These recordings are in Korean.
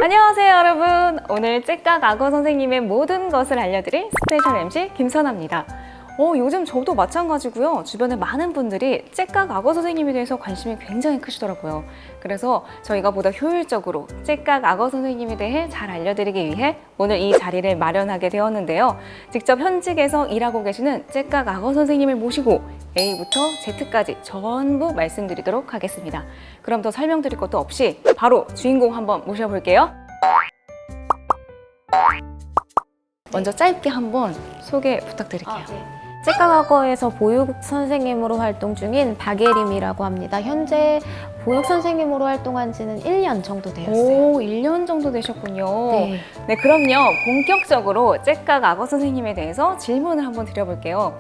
안녕하세요 여러분. 오늘 째깍 악어 선생님의 모든 것을 알려드릴 스페셜 MC 김선아입니다. 요즘 저도 마찬가지고요. 주변에 많은 분들이 째깍 악어 선생님에 대해서 관심이 굉장히 크시더라고요. 그래서 저희가 보다 효율적으로 째깍 악어 선생님에 대해 잘 알려드리기 위해 오늘 이 자리를 마련하게 되었는데요. 직접 현직에서 일하고 계시는 째깍 악어 선생님을 모시고 A부터 Z까지 전부 말씀드리도록 하겠습니다. 그럼 더 설명드릴 것도 없이 바로 주인공 한번 모셔볼게요. 먼저 짧게 한번 소개 부탁드릴게요. 째깍 악어에서 보육 선생님으로 활동 중인 박예림이라고 합니다. 현재 보육 선생님으로 활동한 지는 1년 정도 되었어요. 1년 정도 되셨군요. 네. 네, 그럼요. 본격적으로 째깍 악어 선생님에 대해서 질문을 한번 드려볼게요.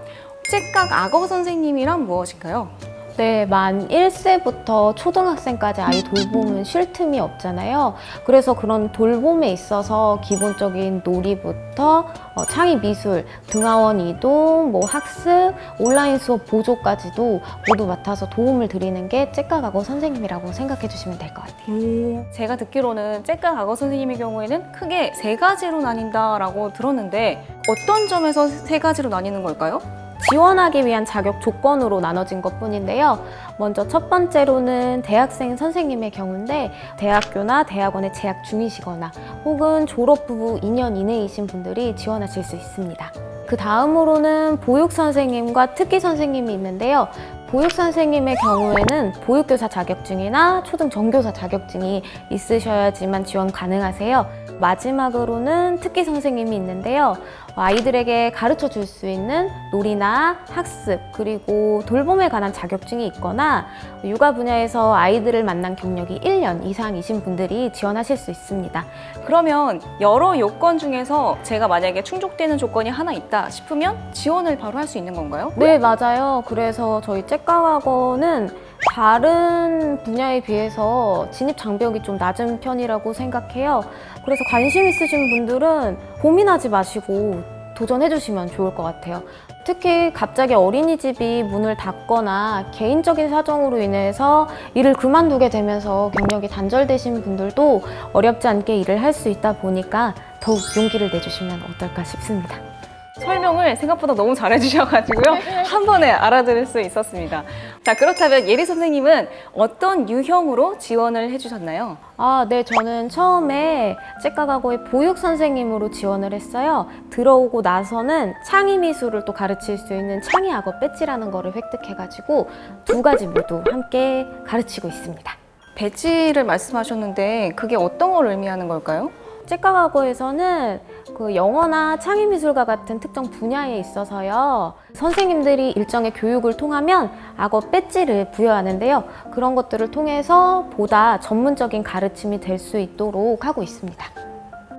째깍 악어 선생님이란 무엇인가요? 네, 만 1세부터 초등학생까지 아이 돌봄은 쉴 틈이 없잖아요. 그래서 그런 돌봄에 있어서 기본적인 놀이부터 창의 미술, 등하원 이동, 학습, 온라인 수업 보조까지도 모두 맡아서 도움을 드리는 게 째깍 악어 선생님이라고 생각해 주시면 될 것 같아요. 제가 듣기로는 째깍 악어 선생님의 경우에는 크게 3가지로 나뉜다라고 들었는데 어떤 점에서 3가지로 나뉘는 걸까요? 지원하기 위한 자격 조건으로 나눠진 것뿐인데요. 먼저 첫 번째로는 대학생 선생님의 경우인데 대학교나 대학원에 재학 중이시거나 혹은 졸업 후 2년 이내이신 분들이 지원하실 수 있습니다. 그 다음으로는 보육 선생님과 특기 선생님이 있는데요. 보육 선생님의 경우에는 보육교사 자격증이나 초등 정교사 자격증이 있으셔야지만 지원 가능하세요. 마지막으로는 특기 선생님이 있는데요. 아이들에게 가르쳐 줄 수 있는 놀이나 학습 그리고 돌봄에 관한 자격증이 있거나 육아 분야에서 아이들을 만난 경력이 1년 이상이신 분들이 지원하실 수 있습니다. 그러면 여러 요건 중에서 제가 만약에 충족되는 조건이 하나 있다 싶으면 지원을 바로 할 수 있는 건가요? 네, 맞아요. 그래서 저희 째깍 악어는 다른 분야에 비해서 진입 장벽이 좀 낮은 편이라고 생각해요. 그래서 관심 있으신 분들은 고민하지 마시고 도전해 주시면 좋을 것 같아요. 특히 갑자기 어린이집이 문을 닫거나 개인적인 사정으로 인해서 일을 그만두게 되면서 경력이 단절되신 분들도 어렵지 않게 일을 할 수 있다 보니까 더욱 용기를 내주시면 어떨까 싶습니다. 설명을 생각보다 너무 잘해주셔가지고요. 한 번에 알아들을 수 있었습니다. 자, 그렇다면 예리 선생님은 어떤 유형으로 지원을 해주셨나요? 네, 저는 처음에 째깍 악어의 보육 선생님으로 지원을 했어요. 들어오고 나서는 창의 미술을 또 가르칠 수 있는 창의 악어 배지라는 거를 획득해가지고 2가지 모두 함께 가르치고 있습니다. 배지를 말씀하셨는데 그게 어떤 걸 의미하는 걸까요? 째깍 악어에서는 그 영어나 창의미술과 같은 특정 분야에 있어서요. 선생님들이 일정의 교육을 통하면 악어 배지를 부여하는데요. 그런 것들을 통해서 보다 전문적인 가르침이 될 수 있도록 하고 있습니다.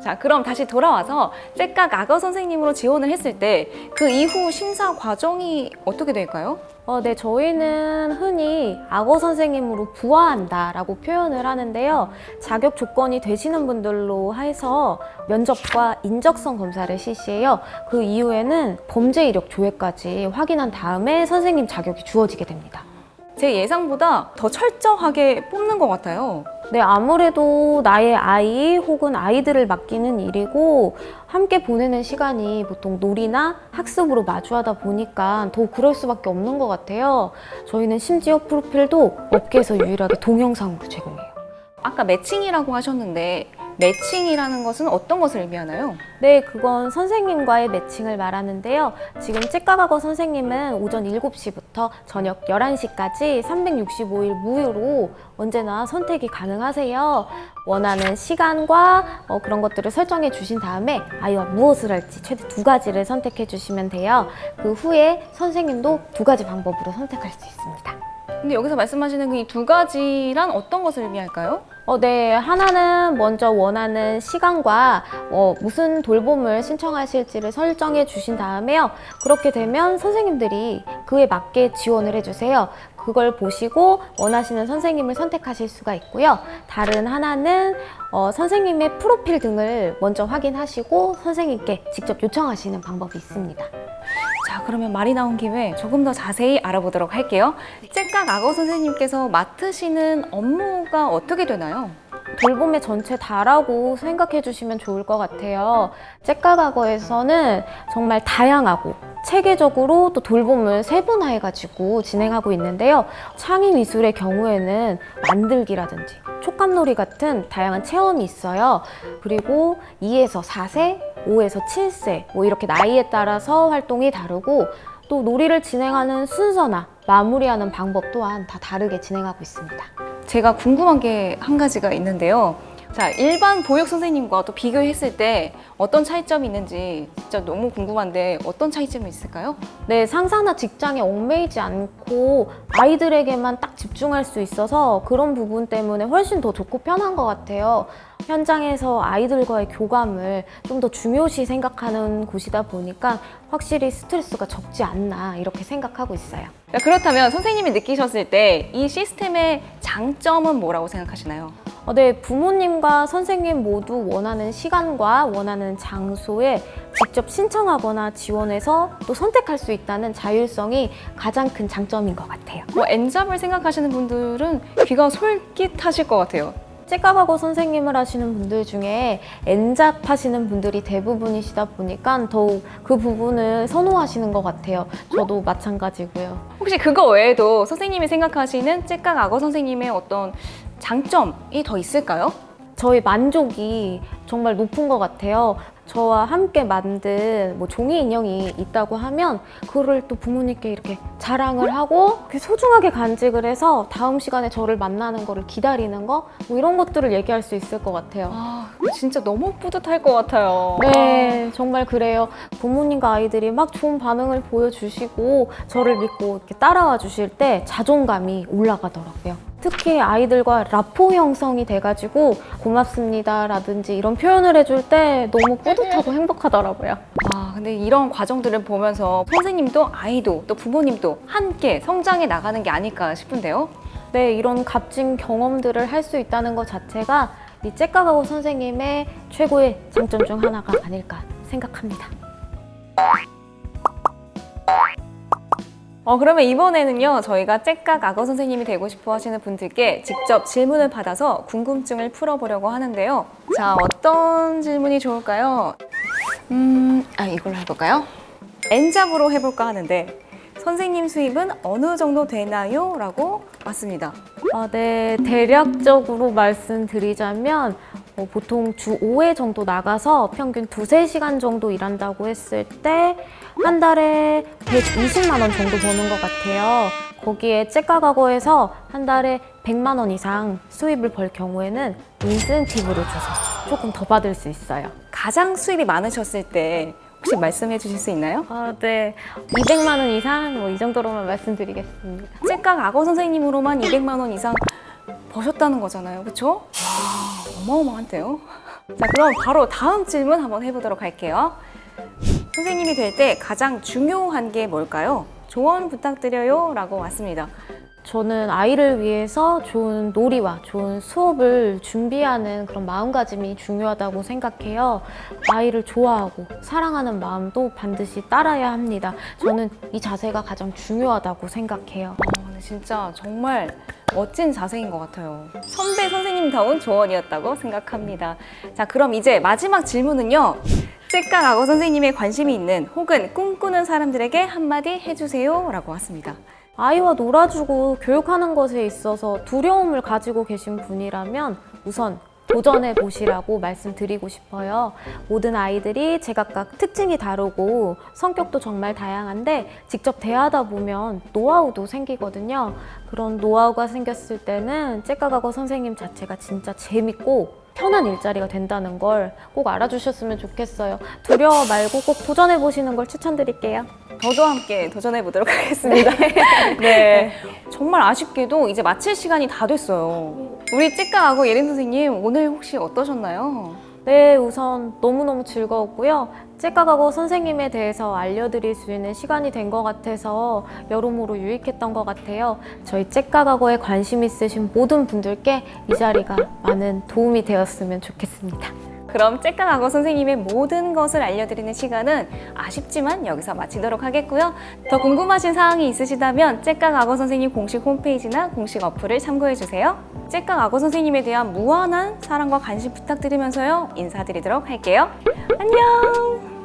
자, 그럼 다시 돌아와서 째깍 악어 선생님으로 지원을 했을 때 그 이후 심사 과정이 어떻게 될까요? 네, 저희는 흔히 악어 선생님으로 부화한다라고 표현을 하는데요. 자격 조건이 되시는 분들로 해서 면접과 인적성 검사를 실시해요. 그 이후에는 범죄 이력 조회까지 확인한 다음에 선생님 자격이 주어지게 됩니다. 제 예상보다 더 철저하게 뽑는 것 같아요. 네, 아무래도 나의 아이 혹은 아이들을 맡기는 일이고 함께 보내는 시간이 보통 놀이나 학습으로 마주하다 보니까 더 그럴 수밖에 없는 것 같아요. 저희는 심지어 프로필도 업계에서 유일하게 동영상으로 제공해요. 아까 매칭이라고 하셨는데 매칭이라는 것은 어떤 것을 의미하나요? 네, 그건 선생님과의 매칭을 말하는데요. 지금 째깍 악어 선생님은 오전 7시부터 저녁 11시까지 365일 무료로 언제나 선택이 가능하세요. 원하는 시간과 그런 것들을 설정해 주신 다음에 아이와 무엇을 할지 최대 2가지를 선택해 주시면 돼요. 그 후에 선생님도 2가지 방법으로 선택할 수 있습니다. 근데 여기서 말씀하시는 그 이 2가지란 어떤 것을 의미할까요? 네, 하나는 먼저 원하는 시간과 무슨 돌봄을 신청하실지를 설정해 주신 다음에요. 그렇게 되면 선생님들이 그에 맞게 지원을 해주세요. 그걸 보시고 원하시는 선생님을 선택하실 수가 있고요. 다른 하나는 선생님의 프로필 등을 먼저 확인하시고 선생님께 직접 요청하시는 방법이 있습니다. 자, 그러면 말이 나온 김에 조금 더 자세히 알아보도록 할게요. 째깍 악어 선생님께서 맡으시는 업무가 어떻게 되나요? 돌봄의 전체 다라고 생각해 주시면 좋을 것 같아요. 째까각어에서는 정말 다양하고 체계적으로 또 돌봄을 세분화해가지고 진행하고 있는데요. 창의미술의 경우에는 만들기라든지 촉감놀이 같은 다양한 체험이 있어요. 그리고 2에서 4세, 5에서 7세 뭐 이렇게 나이에 따라서 활동이 다르고 또 놀이를 진행하는 순서나 마무리하는 방법 또한 다 다르게 진행하고 있습니다. 제가 궁금한 게 한 가지가 있는데요. 자, 일반 보육 선생님과 또 비교했을 때 어떤 차이점이 있는지 진짜 너무 궁금한데 어떤 차이점이 있을까요? 네, 상사나 직장에 얽매이지 않고 아이들에게만 딱 집중할 수 있어서 그런 부분 때문에 훨씬 더 좋고 편한 것 같아요. 현장에서 아이들과의 교감을 좀 더 중요시 생각하는 곳이다 보니까 확실히 스트레스가 적지 않나 이렇게 생각하고 있어요. 자, 그렇다면 선생님이 느끼셨을 때 이 시스템의 장점은 뭐라고 생각하시나요? 네, 부모님과 선생님 모두 원하는 시간과 원하는 장소에 직접 신청하거나 지원해서 또 선택할 수 있다는 자율성이 가장 큰 장점인 것 같아요. 뭐 N잡을 생각하시는 분들은 귀가 솔깃하실 것 같아요. 째까각어 선생님을 하시는 분들 중에 N잡 하시는 분들이 대부분이시다 보니까 더욱 그 부분을 선호하시는 것 같아요. 저도 마찬가지고요. 혹시 그거 외에도 선생님이 생각하시는 째깍 악어 선생님의 어떤 장점이 더 있을까요? 저희 만족이 정말 높은 것 같아요. 저와 함께 만든 뭐 종이 인형이 있다고 하면 그거를 또 부모님께 이렇게 자랑을 하고 소중하게 간직을 해서 다음 시간에 저를 만나는 거를 기다리는 거 뭐 이런 것들을 얘기할 수 있을 것 같아요. 아, 진짜 너무 뿌듯할 것 같아요. 네, 정말 그래요. 부모님과 아이들이 막 좋은 반응을 보여주시고 저를 믿고 이렇게 따라와 주실 때 자존감이 올라가더라고요. 특히 아이들과 라포 형성이 돼가지고 고맙습니다라든지 이런 표현을 해줄 때 너무 뿌듯하고 행복하더라고요. 아, 근데 이런 과정들을 보면서 선생님도 아이도 또 부모님도 함께 성장해 나가는 게 아닐까 싶은데요. 네, 이런 값진 경험들을 할 수 있다는 것 자체가 이 째까각어 선생님의 최고의 장점 중 하나가 아닐까 생각합니다. 그러면 이번에는요, 저희가 째깍 악어 선생님이 되고 싶어 하시는 분들께 직접 질문을 받아서 궁금증을 풀어보려고 하는데요. 자, 어떤 질문이 좋을까요? 이걸로 해볼까요? N잡으로 해볼까 하는데, 선생님 수입은 어느 정도 되나요? 라고 왔습니다. 네, 대략적으로 말씀드리자면 보통 주 5회 정도 나가서 평균 2~3시간 정도 일한다고 했을 때 한 달에 120만 원 정도 버는 것 같아요. 거기에 째까각어에서 한 달에 100만 원 이상 수입을 벌 경우에는 인센티브를 줘서 조금 더 받을 수 있어요. 가장 수입이 많으셨을 때 혹시 말씀해 주실 수 있나요? 네. 200만 원 이상 뭐 이 정도로만 말씀드리겠습니다. 째깍 악어 선생님으로만 200만 원 이상 버셨다는 거잖아요. 그렇죠? 어마어마한데요? 자, 그럼 바로 다음 질문 한번 해보도록 할게요. 선생님이 될 때 가장 중요한 게 뭘까요? 조언 부탁드려요 라고 왔습니다. 저는 아이를 위해서 좋은 놀이와 좋은 수업을 준비하는 그런 마음가짐이 중요하다고 생각해요. 아이를 좋아하고 사랑하는 마음도 반드시 따라야 합니다. 저는 이 자세가 가장 중요하다고 생각해요. 근데 진짜 정말 멋진 자세인 것 같아요. 선배 선생님다운 조언이었다고 생각합니다. 자, 그럼 이제 마지막 질문은요. 째깍 악어 선생님에 관심이 있는 혹은 꿈꾸는 사람들에게 한마디 해주세요 라고 왔습니다. 아이와 놀아주고 교육하는 것에 있어서 두려움을 가지고 계신 분이라면 우선 도전해 보시라고 말씀드리고 싶어요. 모든 아이들이 제각각 특징이 다르고 성격도 정말 다양한데 직접 대하다 보면 노하우도 생기거든요. 그런 노하우가 생겼을 때는 째까각어 선생님 자체가 진짜 재밌고 편한 일자리가 된다는 걸 꼭 알아주셨으면 좋겠어요. 두려워 말고 꼭 도전해 보시는 걸 추천드릴게요. 저도 함께 도전해 보도록 하겠습니다. 네. 정말 아쉽게도 이제 마칠 시간이 다 됐어요. 우리 째깍 악어 예림 선생님 오늘 혹시 어떠셨나요? 네, 우선 너무너무 즐거웠고요. 째까각어 선생님에 대해서 알려드릴 수 있는 시간이 된 것 같아서 여러모로 유익했던 것 같아요. 저희 째까각어에 관심 있으신 모든 분들께 이 자리가 많은 도움이 되었으면 좋겠습니다. 그럼 째깍 악어 선생님의 모든 것을 알려드리는 시간은 아쉽지만 여기서 마치도록 하겠고요. 더 궁금하신 사항이 있으시다면 째깍 악어 선생님 공식 홈페이지나 공식 어플을 참고해주세요. 째깍 악어 선생님에 대한 무한한 사랑과 관심 부탁드리면서요. 인사드리도록 할게요. 안녕!